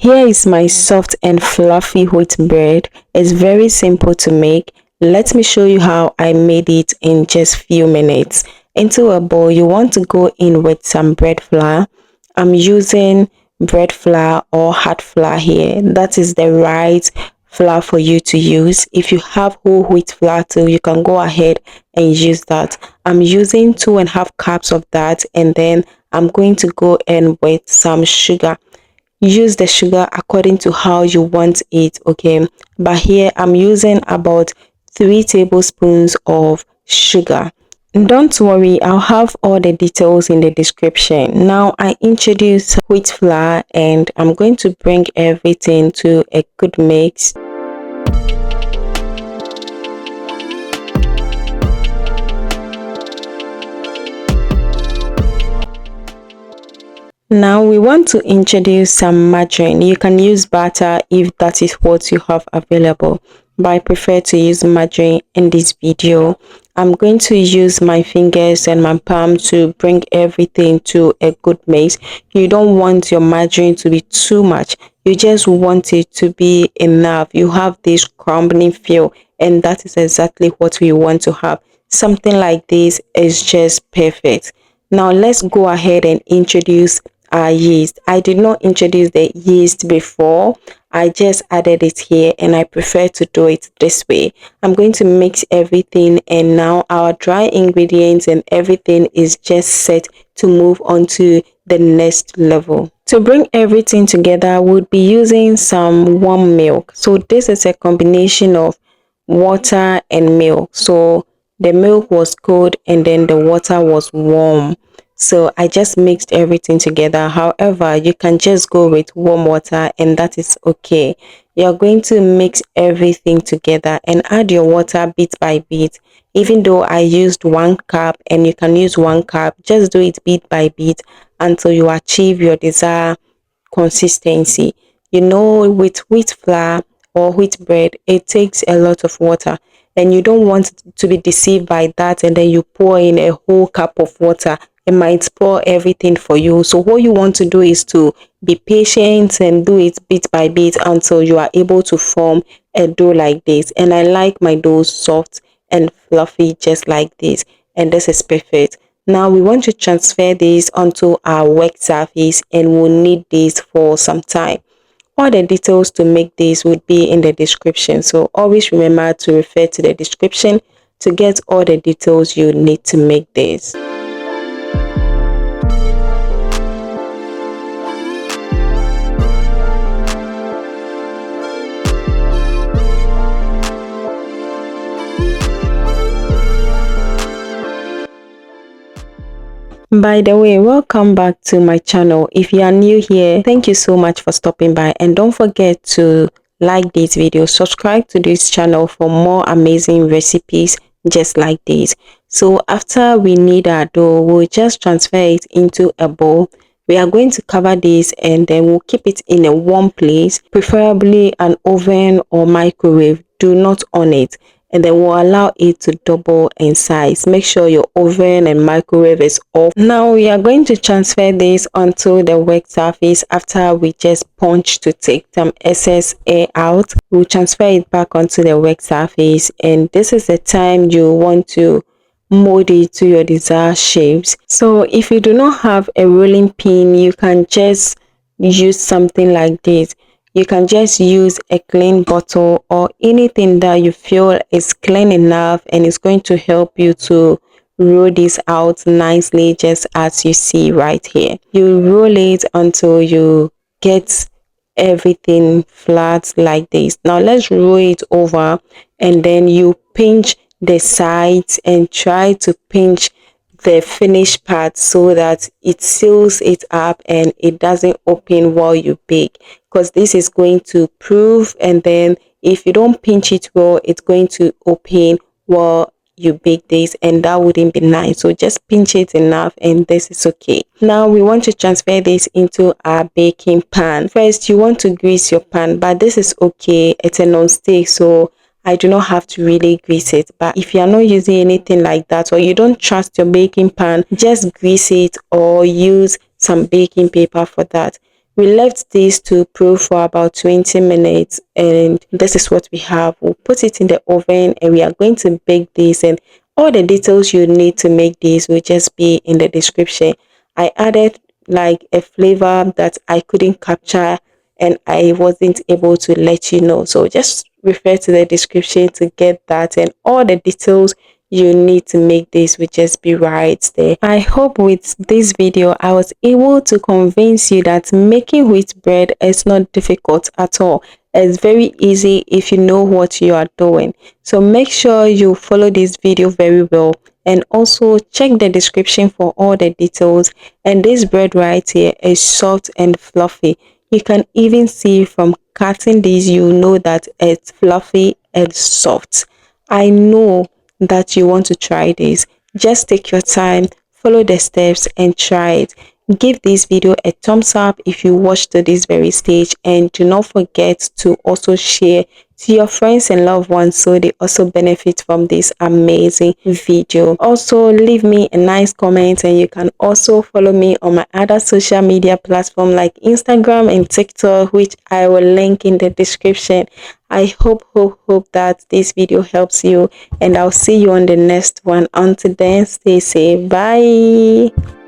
Here is my soft and fluffy wheat bread. It's very simple to make. Let me show you how I made it in just few minutes. Into a bowl, you want to go in with some bread flour. I'm using bread flour or hard flour here. That is the right flour for you to use. If you have whole wheat flour too, you can go ahead and use that. I'm using 2.5 cups of that, and then I'm going to go in with some sugar. Use the sugar according to how you want it, okay? But here I'm using about 3 tablespoons of sugar. Don't worry, I'll have all the details in the description. Now I introduce wheat flour and I'm going to bring everything to a good mix. Now we want to introduce some margarine. You can use butter if that is what you have available, but I prefer to use margarine in this video. I'm going to use my fingers and my palm to bring everything to a good mix. You don't want your margarine to be too much. You just want it to be enough. You have this crumbling feel, and that is exactly what we want to have. Something like this is just perfect. Now let's go ahead and introduce our yeast. I did not introduce the yeast before. I just added it here and I prefer to do it this way. I'm going to mix everything, and now our dry ingredients and everything is just set to move on to the next level. To bring everything together, we'll be using some warm milk. So this is a combination of water and milk. So the milk was cold and then the water was warm. So I just mixed everything together. However, you can just go with warm water and that is okay. You're going to mix everything together and add your water bit by bit. Even though I used 1 cup and you can use 1 cup, just do it bit by bit until you achieve your desired consistency. You know, with wheat flour or wheat bread, it takes a lot of water, and you don't want to be deceived by that and then you pour in a whole cup of water. It might spoil everything for you. So what you want to do is to be patient and do it bit by bit until you are able to form a dough like this. And I like my dough soft and fluffy just like this, and this is perfect. Now we want to transfer this onto our work surface and we'll need this for some time. All the details to make this would be in the description, so always remember to refer to the description to get all the details you need to make this. By the way, welcome back to my channel. If you are new here, thank you so much for stopping by, and don't forget to like this video, subscribe to this channel for more amazing recipes just like this. So after we knead our dough, we'll just transfer it into a bowl. We are going to cover this and then we'll keep it in a warm place, preferably an oven or microwave. Do not on it, and then we'll allow it to double in size. Make sure your oven and microwave is off. Now we are going to transfer this onto the work surface. After we just punch to take some excess air out, we'll transfer it back onto the work surface, and this is the time you want to mold it to your desired shapes. So if you do not have a rolling pin, you can just use something like this. You can just use a clean bottle or anything that you feel is clean enough and it's going to help you to roll this out nicely, just as you see right here. You roll it until you get everything flat like this. Now let's roll it over, and then you pinch the sides and try to pinch the finished part so that it seals it up and it doesn't open while you bake, because this is going to prove, and then if you don't pinch it well, it's going to open while you bake this, and that wouldn't be nice. So just pinch it enough and this is okay. Now we want to transfer this into our baking pan. First, you want to grease your pan, but this is okay, it's a non-stick, so I do not have to really grease it. But if you are not using anything like that, or you don't trust your baking pan, just grease it or use some baking paper for that. We left this to proof for about 20 minutes, and this is what we have. We'll put it in the oven and we are going to bake this, and all the details you need to make this will just be in the description. I added like a flavor that I couldn't capture and I wasn't able to let you know. So just refer to the description to get that, and all the details you need to make this will just be right there. I hope with this video I was able to convince you that making wheat bread is not difficult at all. It's very easy if you know what you are doing. So make sure you follow this video very well, and also check the description for all the details. And this bread right here is soft and fluffy. You can even see from cutting this, you know that it's fluffy and soft. I know that you want to try this. Just take your time, follow the steps and try it. Give this video a thumbs up if you watched to this very stage, and do not forget to also share to your friends and loved ones so they also benefit from this amazing video. Also leave me a nice comment, and you can also follow me on my other social media platform like Instagram and TikTok, which I will link in the description. I hope that this video helps you, and I'll see you on the next one. Until then, stay safe. Bye.